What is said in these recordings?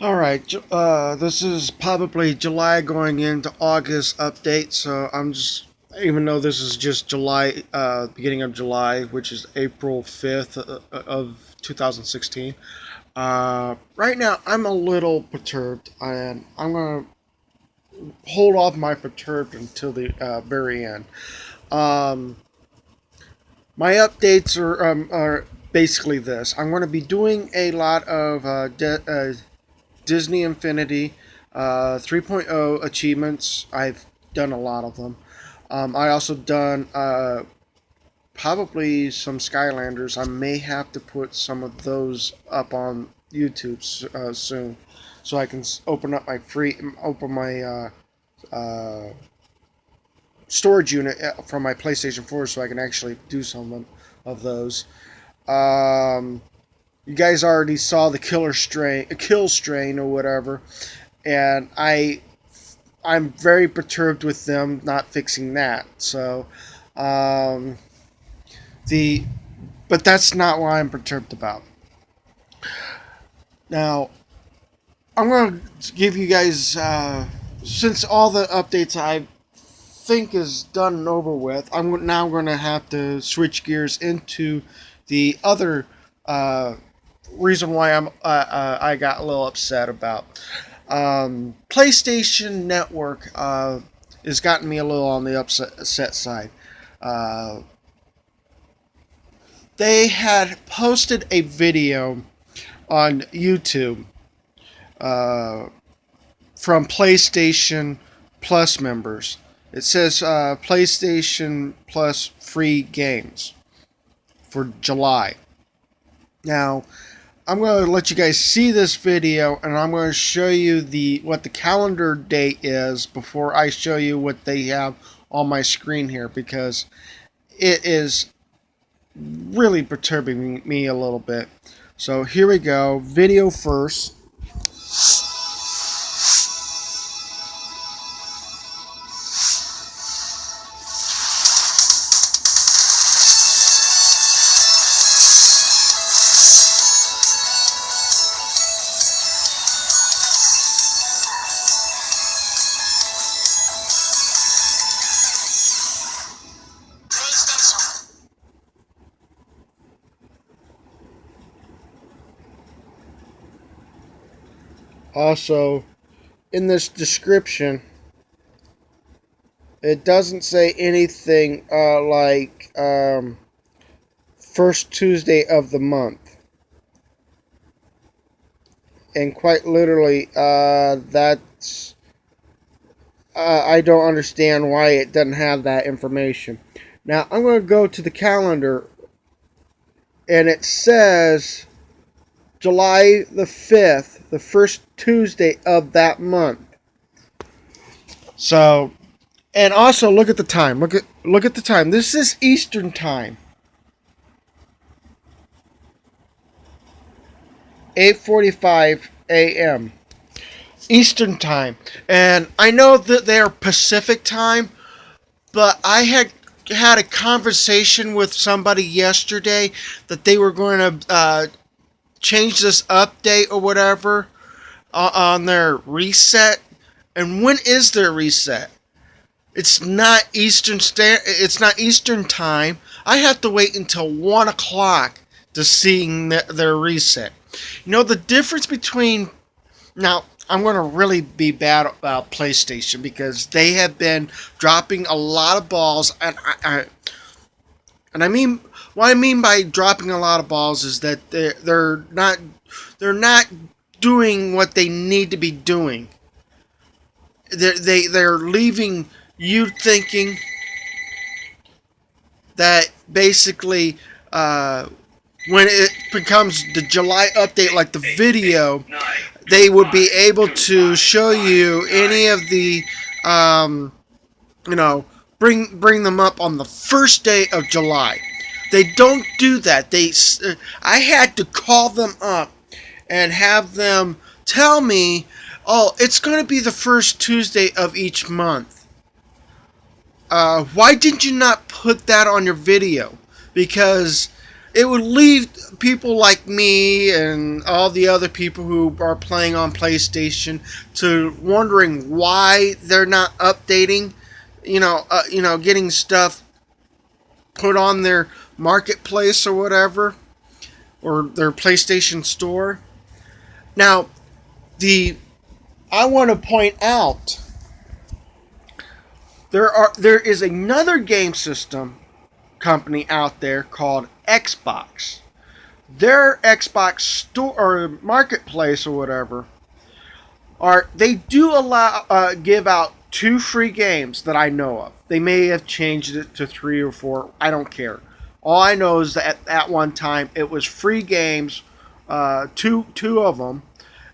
Alright, this is probably July going into August update, so I'm just, even though this is just July, beginning of July, which is April 5th of 2016, right now I'm a little perturbed, and I'm going to hold off my perturbed until the very end. Um, my updates are basically this. I'm going to be doing a lot of Disney Infinity 3.0 achievements. I've done a lot of them. I also done probably some Skylanders. I may have to put some of those up on YouTube soon, so I can open my storage unit from my PlayStation 4, so I can actually do some of those. Um, you guys already saw the kill strain or whatever, and I'm very perturbed with them not fixing that. So, um, the but that's not what I'm perturbed about. Now, I'm going to give you guys since all the updates I think is done and over with. I'm now going to have to switch gears into the other reason why I got a little upset about. PlayStation Network has gotten me a little on the upset side. Uh, they had posted a video on YouTube uh, from PlayStation Plus members. It says PlayStation Plus free games for July. Now, I'm going to let you guys see this video, and I'm going to show you what the calendar date is before I show you what they have on my screen here, because it is really perturbing me a little bit. So here we go. Video first. Also, in this description, it doesn't say anything like first Tuesday of the month. And quite literally, that's I don't understand why it doesn't have that information. Now, I'm going to go to the calendar, and it says July the 5th, the first Tuesday of that month. So, and also look at the time. Look at the time. This is Eastern time. 8:45 a.m. Eastern time. And I know that they're Pacific time, but I had a conversation with somebody yesterday that they were going to change this update or whatever on their reset. And when is their reset? It's not It's not Eastern time. I have to wait until 1 o'clock to see their reset. You know the difference between now. I'm going to really be bad about PlayStation because they have been dropping a lot of balls, and I mean what I mean by dropping a lot of balls is that they're not doing what they need to be doing. They're leaving you thinking that basically when it becomes the July update, like the video, they would be able to show you any of the, you know, bring them up on the first day of July. They don't do that. I had to call them up and have them tell me, oh, it's going to be the first Tuesday of each month. Why did you not put that on your video? Because it would leave people like me and all the other people who are playing on PlayStation to wondering why they're not updating, getting stuff put on their marketplace or whatever, or their PlayStation Store. Now, the I want to point out there is another game system company out there called Xbox. Their Xbox store or marketplace or whatever they do allow give out 2 free games that I know of. They may have changed it to 3 or 4. I don't care. All I know is that at one time it was free games, two of them,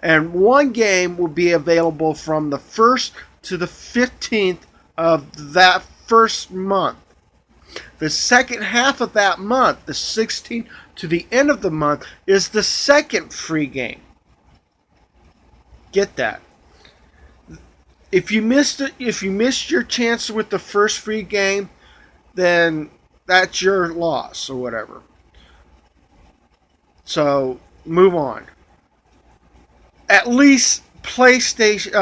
and one game will be available from the 1st to the 15th of that first month. The second half of that month, the 16th to the end of the month, is the second free game. Get that. If you missed your chance with the first free game, then that's your loss or whatever. So move on. At least PlayStation,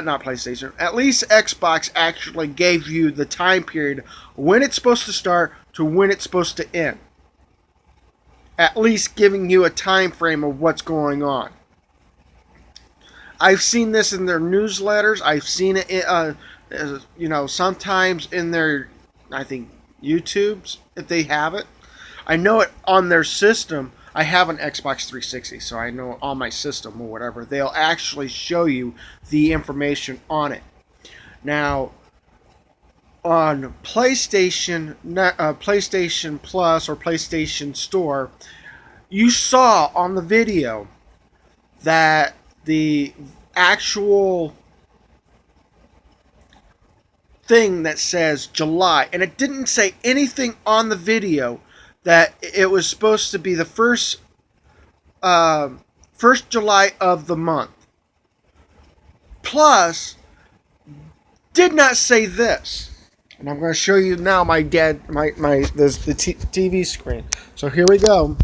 not PlayStation. At least Xbox actually gave you the time period when it's supposed to start to when it's supposed to end. At least giving you a time frame of what's going on. I've seen this in their newsletters. I've seen it, sometimes in their, I think, YouTubes, if they have it. I know it on their system. I have an Xbox 360, so I know on my system or whatever, they'll actually show you the information on it. Now, on PlayStation Plus or PlayStation Store, you saw on the video that the actual thing that says July, and it didn't say anything on the video that it was supposed to be the first July of the month. Plus, did not say this, and I'm going to show you now the TV screen. So here we go.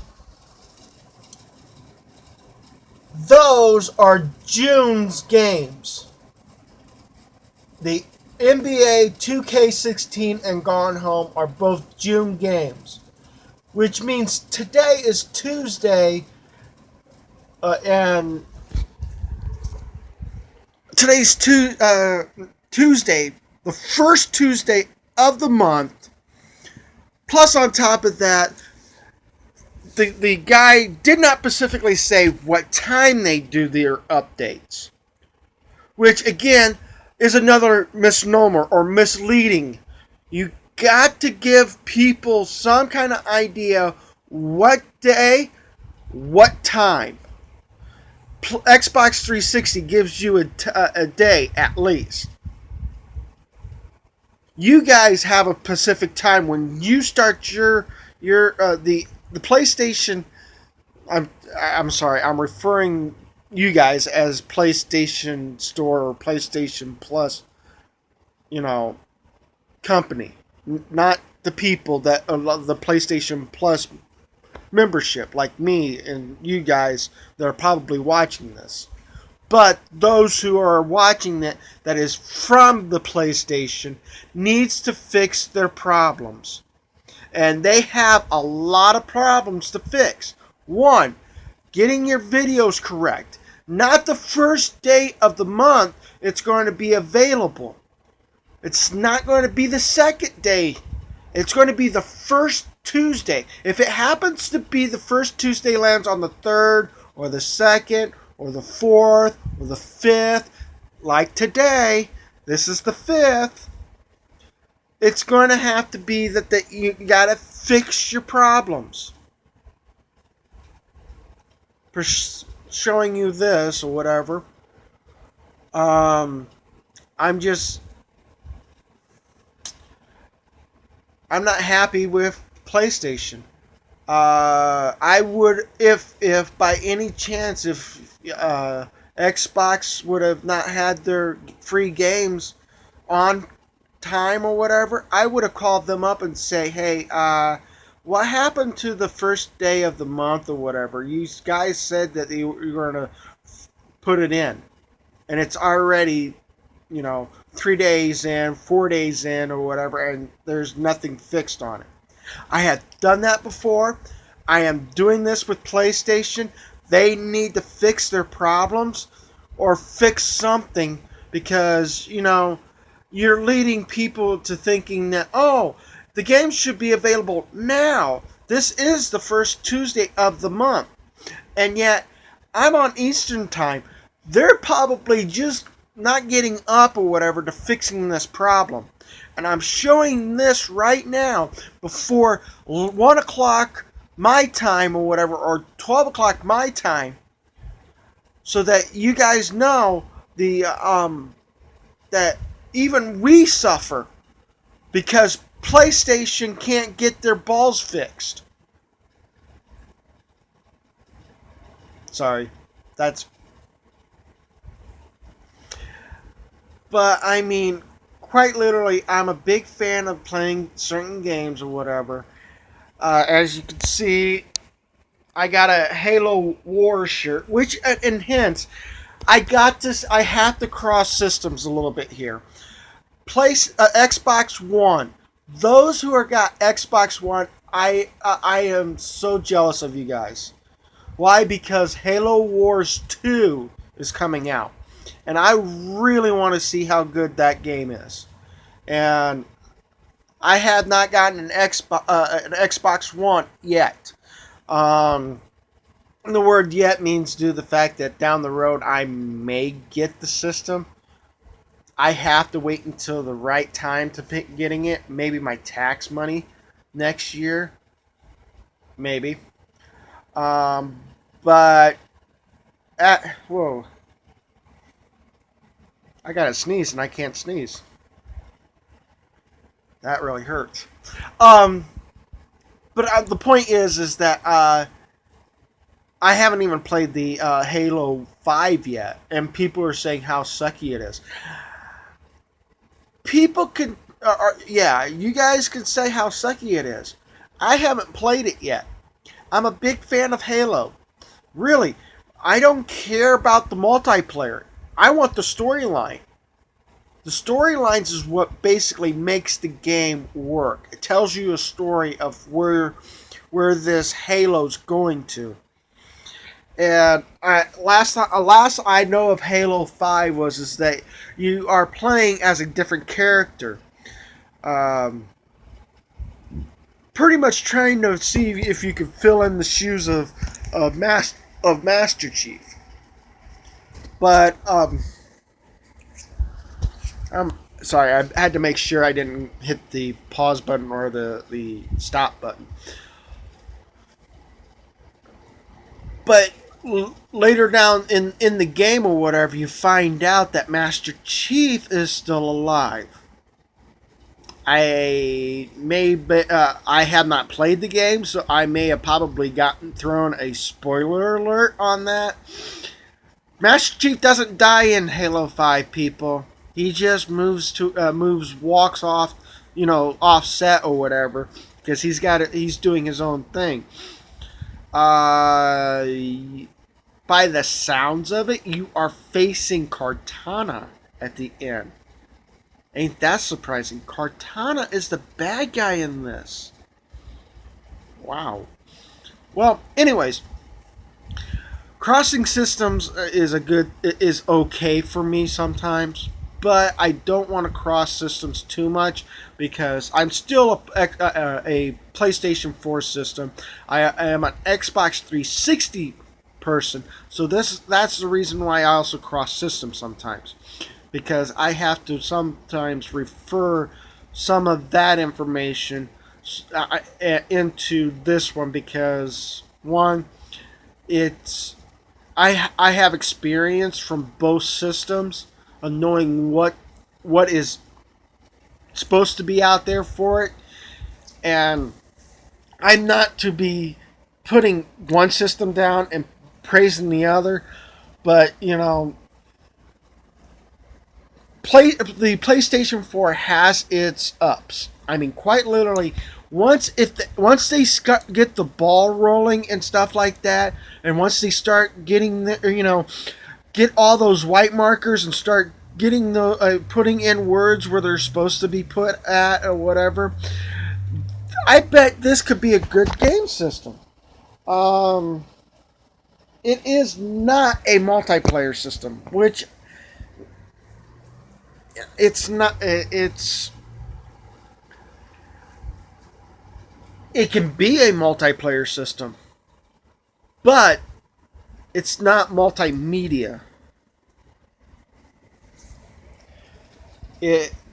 Those are June's games. The NBA 2K16 and Gone Home are both June games, which means today is Tuesday, and today's Tuesday, the first Tuesday of the month. Plus, on top of that, the guy did not specifically say what time they do their updates, which again is another misnomer or misleading. You got to give people some kind of idea what day, what time. Xbox 360 gives you a day at least. You guys have a Pacific time when you start the PlayStation. I'm sorry. I'm referring you guys as PlayStation Store or PlayStation Plus, company, not the people that the PlayStation Plus membership, like me and you guys that are probably watching this. But those who are watching that is from the PlayStation needs to fix their problems. And they have a lot of problems to fix. One, getting your videos correct. Not the first day of the month it's going to be available. It's not going to be the second day. It's going to be the first Tuesday. If it happens to be the first Tuesday lands on the 3rd or the 2nd or the 4th or the 5th, like today, this is the 5th, it's going to have to be that you got to fix your problems. For showing you this or whatever, I'm not happy with PlayStation. I would, if by any chance, if Xbox would have not had their free games on time or whatever, I would have called them up and say, hey, what happened to the first day of the month or whatever? You guys said that you were going to put it in, and it's already, 3 days in, 4 days in, or whatever, and there's nothing fixed on it. I have done that before. I am doing this with PlayStation. They need to fix their problems or fix something because, you're leading people to thinking that, oh, the game should be available now. This is the first Tuesday of the month. And yet, I'm on Eastern Time. They're probably just not getting up or whatever to fixing this problem. And I'm showing this right now before 1 o'clock my time or whatever, or 12 o'clock my time, so that you guys know that even we suffer because PlayStation can't get their balls fixed. Sorry, that's. But I mean, quite literally, I'm a big fan of playing certain games or whatever. As you can see, I got a Halo War shirt, which, and hence, I got this. I have to cross systems a little bit here. Xbox One. Those who are got Xbox One, I am so jealous of you guys. Why? Because Halo Wars 2 is coming out, and I really want to see how good that game is. And I have not gotten an Xbox One yet. The word "yet" means due to the fact that down the road I may get the system. I have to wait until the right time to pick getting it. Maybe my tax money next year. Maybe. But whoa. I gotta sneeze and I can't sneeze. That really hurts. But the point is that I haven't even played the Halo 5 yet, and people are saying how sucky it is. People can, you guys can say how sucky it is. I haven't played it yet. I'm a big fan of Halo. Really, I don't care about the multiplayer. I want the storyline. The storylines is what basically makes the game work. It tells you a story of where this Halo's going to. And last I know of Halo 5 is that you are playing as a different character. Pretty much trying to see if you can fill in the shoes of Master Chief. But I'm sorry, I had to make sure I didn't hit the pause button or the stop button. But later down in the game or whatever, you find out that Master Chief is still alive. I have not played the game, so I may have probably gotten thrown a spoiler alert on that. Master Chief doesn't die in Halo 5, people. He just walks off, offset or whatever, because he's doing his own thing. By the sounds of it, you are facing Cortana at the end. Ain't that surprising? Cortana is the bad guy in this. Wow. Well, anyways, crossing systems is okay for me sometimes, but I don't want to cross systems too much because I'm still a PlayStation 4 system. I am an Xbox 360 person, so that's the reason why I also cross systems sometimes, because I have to sometimes refer some of that information into this one because one, I have experience from both systems of knowing what is supposed to be out there for it, and I'm not to be putting one system down and praising the other, but the PlayStation 4 has its ups. I mean, quite literally, Once they get the ball rolling and stuff like that, and once they start getting get all those white markers and start getting the putting in words where they're supposed to be put at or whatever, I bet this could be a good game system. Um, it is not a multiplayer system, which it's not. It can be a multiplayer system, but it's not multimedia.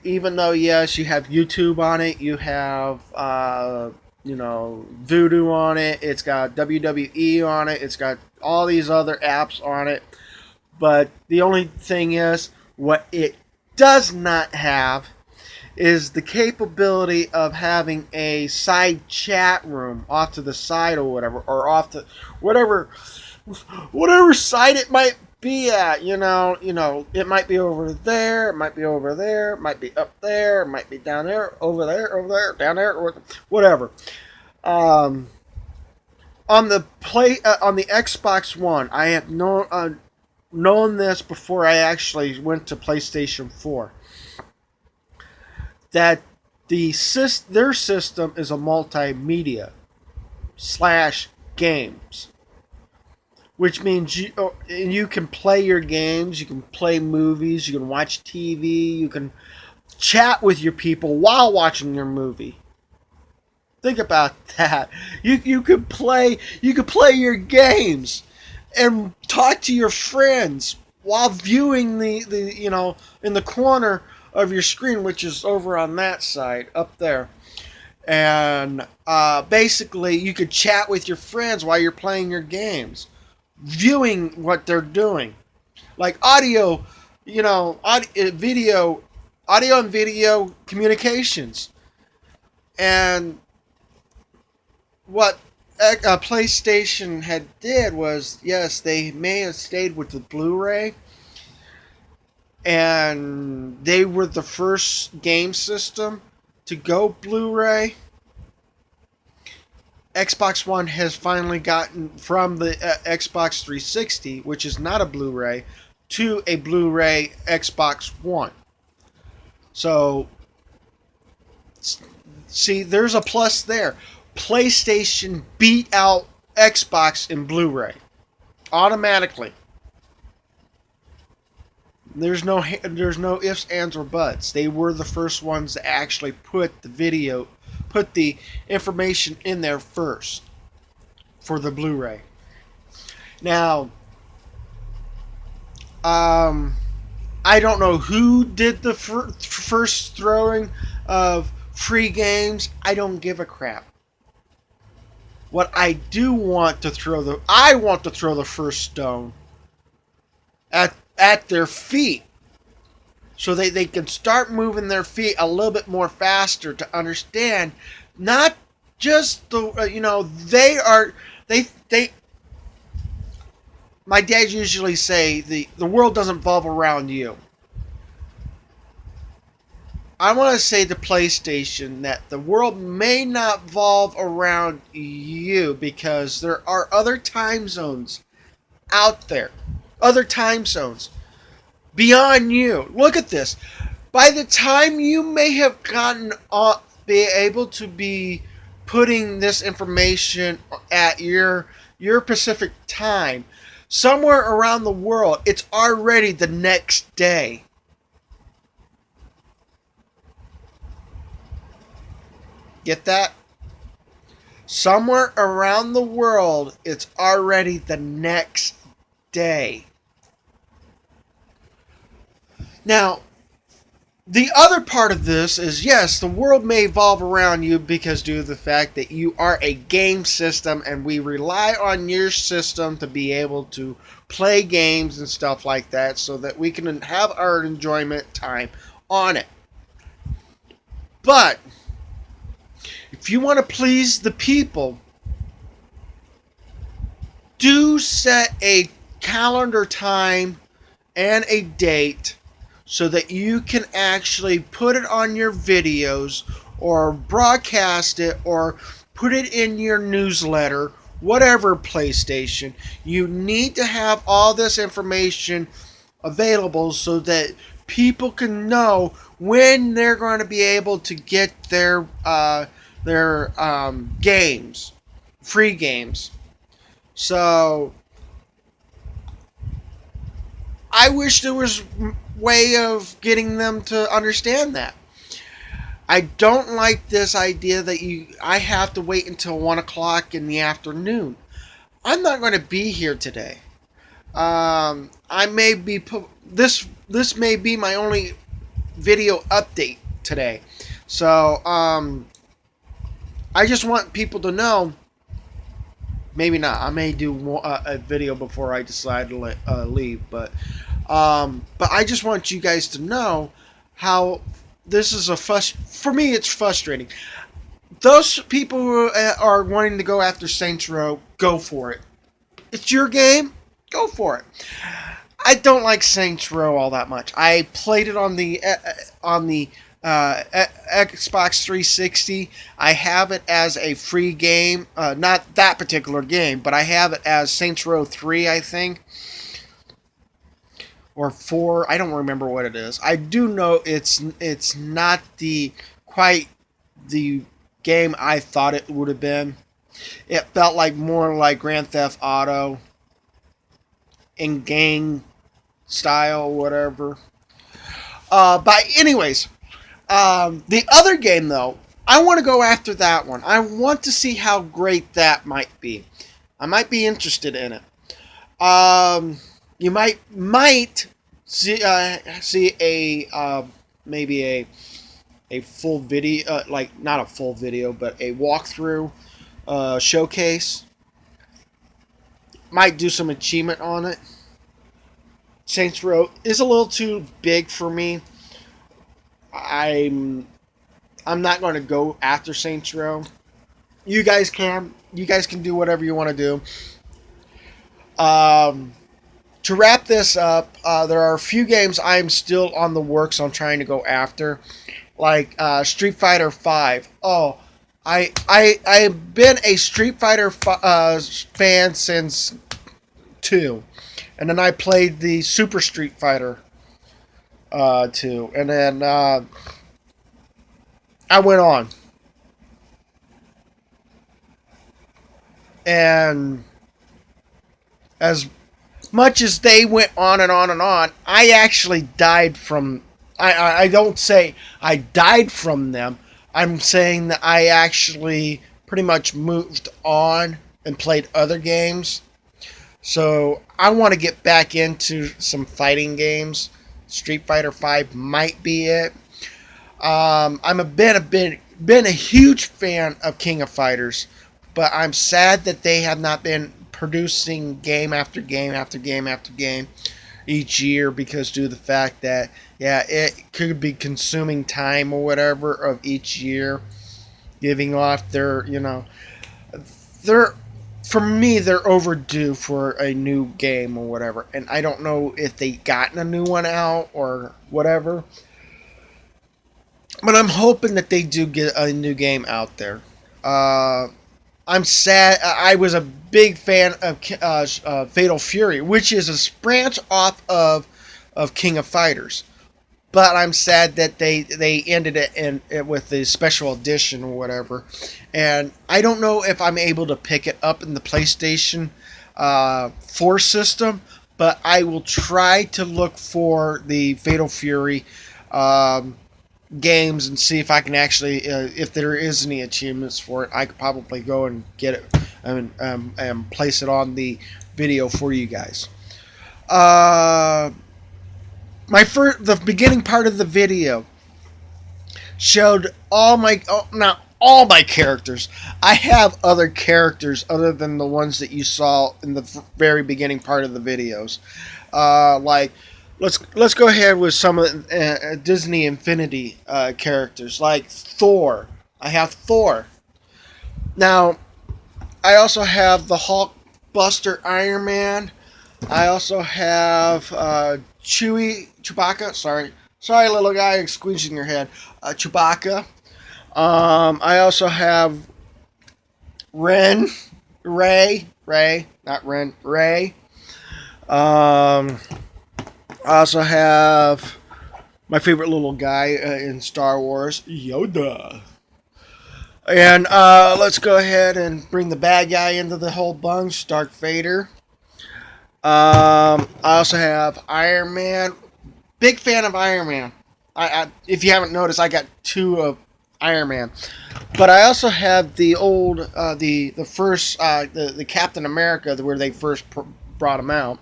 Even though yes, you have YouTube on it, you have Voodoo on it, it's got WWE on it, it's got all these other apps on it. But the only thing is, what it does not have is the capability of having a side chat room off to the side or whatever, or off to whatever side it might be at. It might be over there, it might be over there, it might be up there, it might be down there, over there, down there, or whatever. On the Xbox One, I have known this before I actually went to PlayStation 4. That their system is a multimedia / games, which means you can play your games, you can play movies, you can watch TV, you can chat with your people while watching your movie. Think about that. You could play your games and talk to your friends while viewing the in the corner of your screen, which is over on that side up there. And basically you could chat with your friends while you're playing your games, viewing what they're doing. Like audio and video communications. And what PlayStation had did was, yes, they may have stayed with the Blu-ray, and they were the first game system to go Blu-ray. Xbox One has finally gotten from the Xbox 360, which is not a Blu-ray, to a Blu-ray Xbox One. So, see, there's a plus there. PlayStation beat out Xbox in Blu-ray automatically. There's no ifs, ands, or buts. They were the first ones to actually put the information in there first for the Blu-ray. Now, I don't know who did the first throwing of free games. I don't give a crap. What I do want to throw I want to throw the first stone at their feet, so they can start moving their feet a little bit more faster to understand, not just they my dad usually say the world doesn't revolve around you. I want to say to PlayStation that the world may not revolve around you, because there are other time zones out there. Other time zones beyond you. Look at this. By the time you may have be able to be putting this information at your Pacific time, somewhere around the world, it's already the next day. Get that? Somewhere around the world, it's already the next day. Now, the other part of this is, yes, the world may evolve around you because due to the fact that you are a game system, and we rely on your system to be able to play games and stuff like that, so that we can have our enjoyment time on it. But if you want to please the people, do set a calendar time and a date so that you can actually put it on your videos or broadcast it or put it in your newsletter, whatever PlayStation. You need to have all this information available so that people can know when they're going to be able to get their games, free games. So I wish there was a way of getting them to understand that. I don't like this idea that I have to wait until 1 o'clock in the afternoon. I'm not going to be here today. I may be this may be my only video update today. So I just want people to know. Maybe not. I may do a video before I decide to leave, but I just want you guys to know how this is for me. It's frustrating. Those people who are wanting to go after Saints Row, go for it. It's your game. Go for it. I don't like Saints Row all that much. I played it on the Xbox 360. I have it as a free game. Not that particular game, but I have it as Saints Row 3, I think. Or 4. I don't remember what it is. I do know it's not quite the game I thought it would have been. It felt like more like Grand Theft Auto in gang style, whatever. But anyways, the other game though, I want to go after that one. I want to see how great that might be. I might be interested in it. You might see maybe a full video, like not a full video, but a walkthrough showcase. Might do some achievement on it. Saints Row is a little too big for me. I'm not going to go after Saints Row. You guys can do whatever you want to do. To wrap this up, there are a few games I'm still on the works on trying to go after, like Street Fighter V. Oh, I've been a Street Fighter fan since 2, and then I played the Super Street Fighter 2, and then I went on, and as much as they went on and on and on, I actually died from. I don't say I died from them. I'm saying that I actually pretty much moved on and played other games. So I want to get back into some fighting games. Street Fighter V might be it. Been a huge fan of King of Fighters, but I'm sad that they have not been producing game after game after game after game each year, because due to the fact that it could be consuming time or whatever of each year, giving off they're for me they're overdue for a new game or whatever, and I don't know if they gotten a new one out or whatever, but I'm hoping that they do get a new game out there. I'm sad. I was a big fan of Fatal Fury, which is a branch off of King of Fighters. But I'm sad that they ended it with the special edition or whatever. And I don't know if I'm able to pick it up in the PlayStation 4 system, but I will try to look for the Fatal Fury games and see if I can actually, if there is any achievements for it, I could probably go and get it and place it on the video for you guys. The beginning part of the video showed not all my characters. I have other characters other than the ones that you saw in the very beginning part of the videos. Like, let's go ahead with some of Disney Infinity characters, like Thor. I have Thor. Now, I also have the Hulk Buster Iron Man. I also have Chewbacca. Sorry, little guy, squeezing your head. Chewbacca. I also have Ren, Ray, not Ren, Ray. I also have my favorite little guy in Star Wars, Yoda. And let's go ahead and bring the bad guy into the whole bunch, Darth Vader. I also have Iron Man. Big fan of Iron Man. If you haven't noticed, I got two of Iron Man. But I also have the old, the first, the Captain America, where they first brought him out.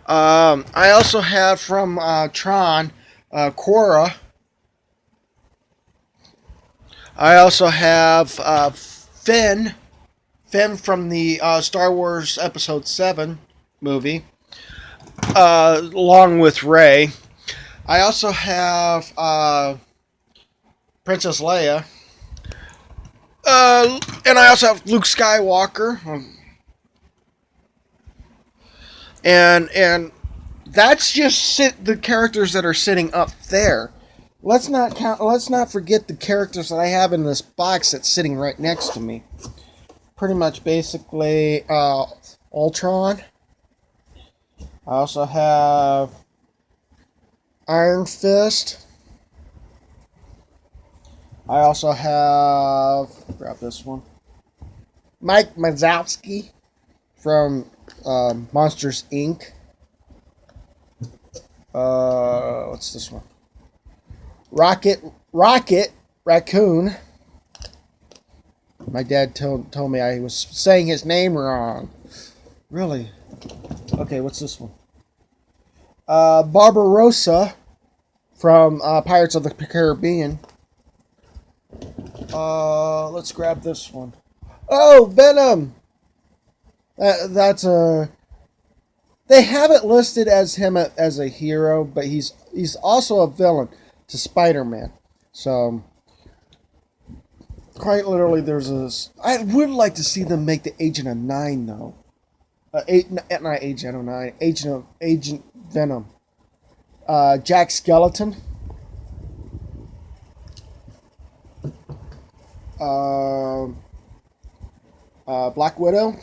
I also have from Tron, Korra. I also have Finn. Finn from the Star Wars Episode 7 movie, along with Rey. I also have Princess Leia. And I also have Luke Skywalker. And that's just the characters that are sitting up there. Let's not forget the characters that I have in this box that's sitting right next to me. Pretty much basically Ultron. I also have Iron Fist. I also have, grab this one, Mike Wazowski from Monsters Inc. What's this one? Rocket Raccoon. My dad told me I was saying his name wrong. Really? Okay, what's this one? Barbarossa from Pirates of the Caribbean. Let's grab this one. Oh, Venom! That's a... They have it listed as him as a hero, but he's also a villain to Spider-Man. So, quite literally, there's this... I would like to see them make the Agent of 9, though. Not Agent of 9. Agent Venom. Jack Skeleton. Black Widow.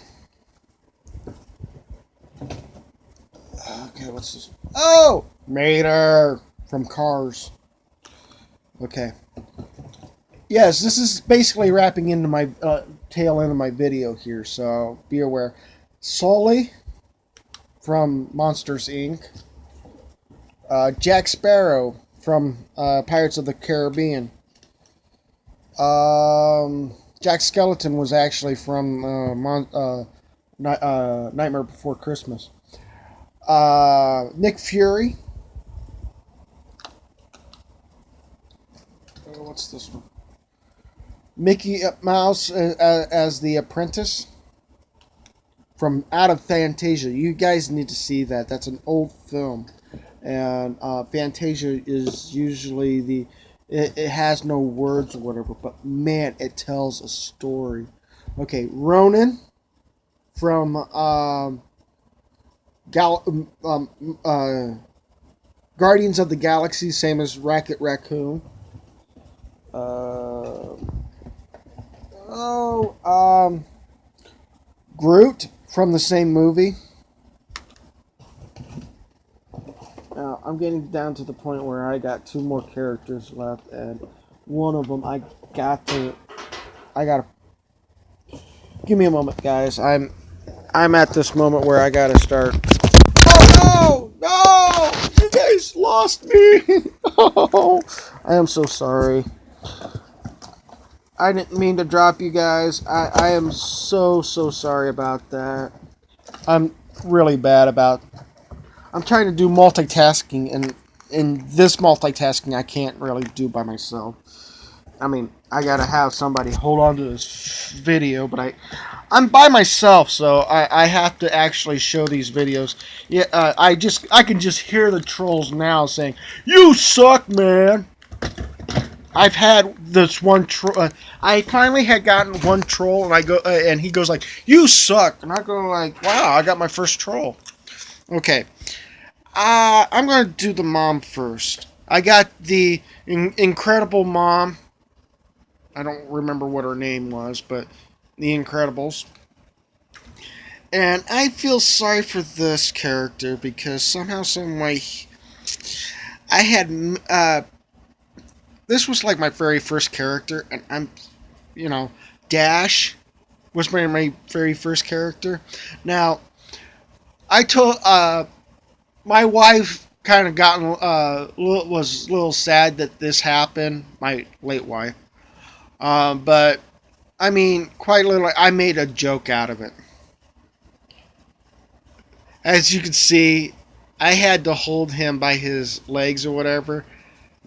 Okay, what's this? Oh! Mater from Cars. Okay. Yes, this is basically wrapping into my tail end of my video here, so be aware. Sully from Monsters Inc. Jack Sparrow from Pirates of the Caribbean. Jack Skeleton was actually from Nightmare Before Christmas. Nick Fury. What's this one? Mickey Mouse as the apprentice from Out of Fantasia. You guys need to see that. That's an old film. And Fantasia is usually it has no words or whatever, but man, it tells a story. Okay, Ronan from Guardians of the Galaxy, same as Rocket Raccoon. Groot from the same movie. Now, I'm getting down to the point where I got two more characters left, and one of them I gotta give me a moment, guys. I'm at this moment where I gotta start. Oh no! You guys lost me. Oh, I am so sorry. I didn't mean to drop you guys. I am so sorry about that. I'm really bad about. I'm trying to do multitasking, and in this multitasking, I can't really do by myself. I mean, I gotta have somebody hold on to this video, but I'm by myself, so I have to actually show these videos. Yeah, I can just hear the trolls now saying, "You suck, man." I've had this one troll. I finally had gotten one troll, and and he goes like, "You suck," and I go like, "Wow, I got my first troll." Okay. I'm going to do the mom first. I got the Incredible Mom I don't remember what her name was, but The Incredibles. And I feel sorry for this character because somehow, some way, I had this was like my very first character, and you know, Dash was my very first character. Now, I told my wife kind of gotten was a little sad that this happened. My late wife, but I mean, quite literally, I made a joke out of it. As you can see, I had to hold him by his legs or whatever.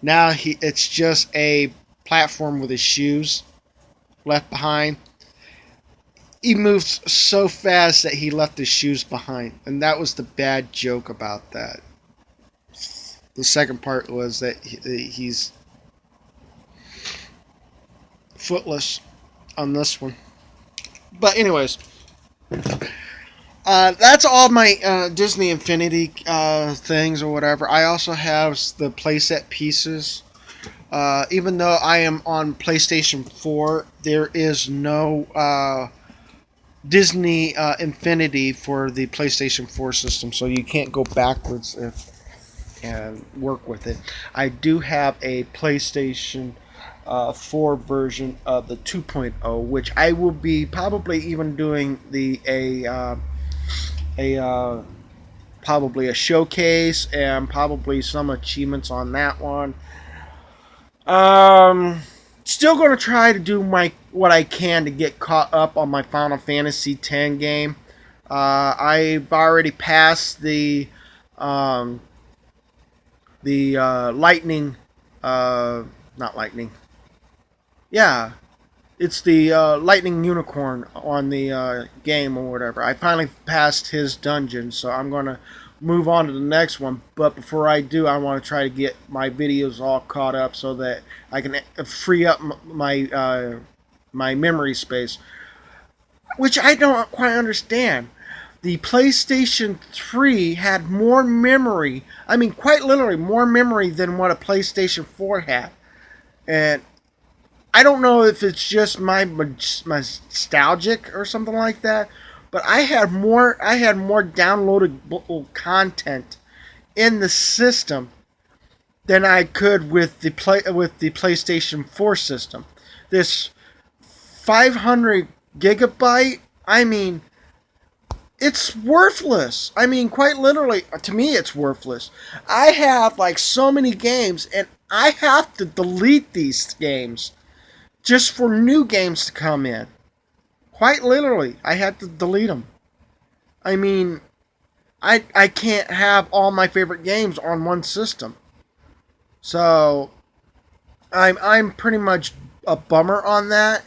Now it's just a platform with his shoes left behind. He moves so fast that he left his shoes behind, and that was the bad joke about that. The second part was that he's footless on this one. But anyways, that's all my Disney Infinity things or whatever. I also have the playset pieces. Even though I am on PlayStation 4, there is no Disney Infinity for the PlayStation 4 system, so you can't go backwards and work with it. I do have a PlayStation 4 version of the 2.0, which I will be probably even doing a probably a showcase and probably some achievements on that one. Still gonna try to do what I can to get caught up on my Final Fantasy X game. I've already passed the lightning, not lightning. Yeah, it's the lightning unicorn on the game or whatever. I finally passed his dungeon, so I'm gonna move on to the next one. But before I do, I want to try to get my videos all caught up so that I can free up my memory space, which I don't quite understand. The PlayStation 3 had more memory. I mean, quite literally more memory than what a PlayStation 4 had, and I don't know if it's just my nostalgic or something like that, but I had more downloadable content in the system than I could with the PlayStation 4 system. This 500 gigabyte, I mean, it's worthless. I mean, quite literally, to me, it's worthless. I have like so many games, and I have to delete these games just for new games to come in. Quite literally, I had to delete them. I mean, I can't have all my favorite games on one system. So I'm pretty much a bummer on that.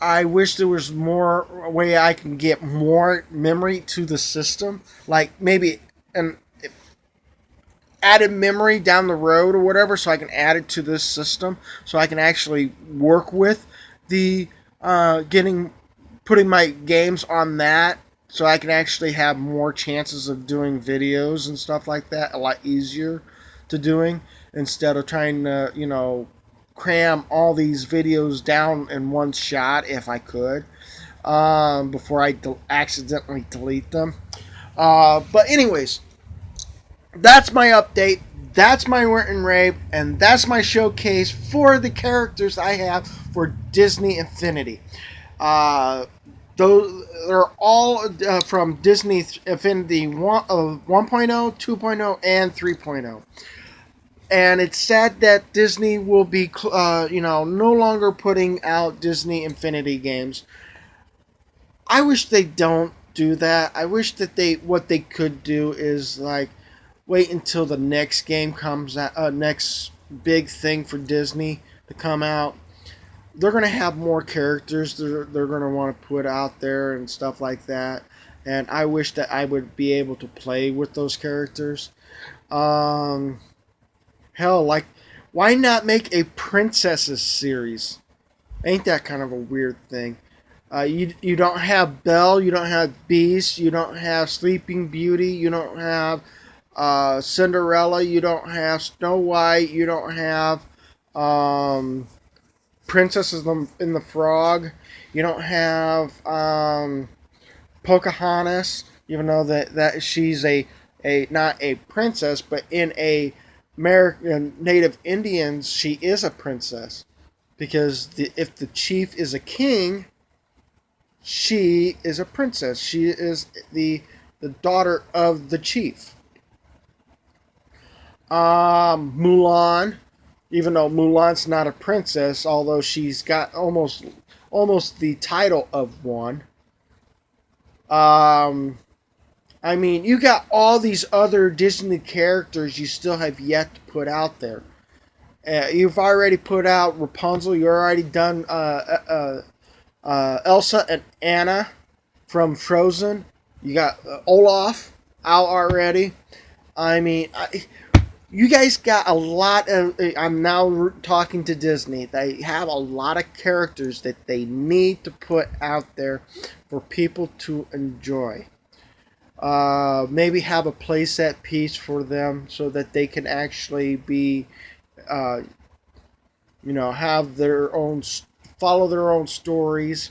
I wish there was more way I can get more memory to the system, like maybe an added memory down the road or whatever, so I can add it to this system, so I can actually work with the putting my games on that, so I can actually have more chances of doing videos and stuff like that, a lot easier to doing, instead of trying to, cram all these videos down in one shot if I could, before I accidentally delete them. But anyways, that's my update. That's my rant and rave, and that's my showcase for the characters I have for Disney Infinity. Those are all from Disney Infinity 1.0, 2.0, and 3.0. And it's sad that Disney will be, no longer putting out Disney Infinity games. I wish they don't do that. I wish that what they could do is like wait until the next game comes out, next big thing for Disney to come out. They're gonna have more characters they're gonna want to put out there and stuff like that. And I wish that I would be able to play with those characters. Hell, like, why not make a princesses series? Ain't that kind of a weird thing? You don't have Belle, you don't have Beast, you don't have Sleeping Beauty, you don't have Cinderella, you don't have Snow White, you don't have Princess in the Frog. You don't have Pocahontas, even though that she's a not a princess, but in a American Native Indians she is a princess because if the chief is a king, she is a princess. She is the daughter of the chief. Mulan, even though Mulan's not a princess, although she's got almost the title of one. I mean, you got all these other Disney characters you still have yet to put out there. You've already put out Rapunzel. You've already done Elsa and Anna from Frozen. You got Olaf out already. I mean, you guys got a lot of. I'm now talking to Disney. They have a lot of characters that they need to put out there for people to enjoy. Maybe have a playset piece for them so that they can actually be, uh, have their own, follow their own stories.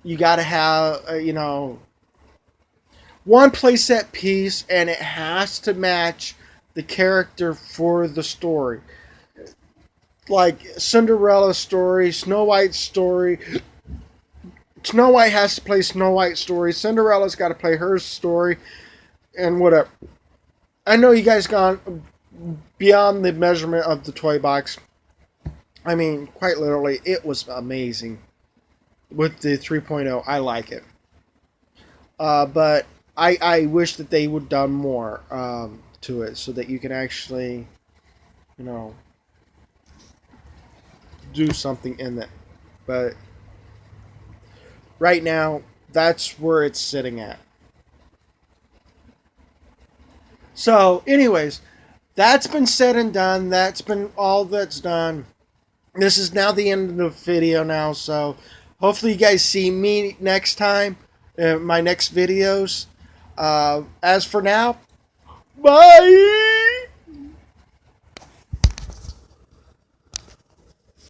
You got to have, one playset piece, and it has to match the character for the story. Like Cinderella's story, Snow White's story. Snow White has to play Snow White's story. Cinderella's got to play her story, and whatever. I know you guys gone beyond the measurement of the toy box. I mean, quite literally, it was amazing. With the 3.0, I like it. But I wish that they would done more to it so that you can actually, do something in it. But right now, that's where it's sitting at. So, anyways, that's been said and done. That's been all that's done. This is now the end of the video now. So, hopefully you guys see me next time in my next videos. As for now, bye!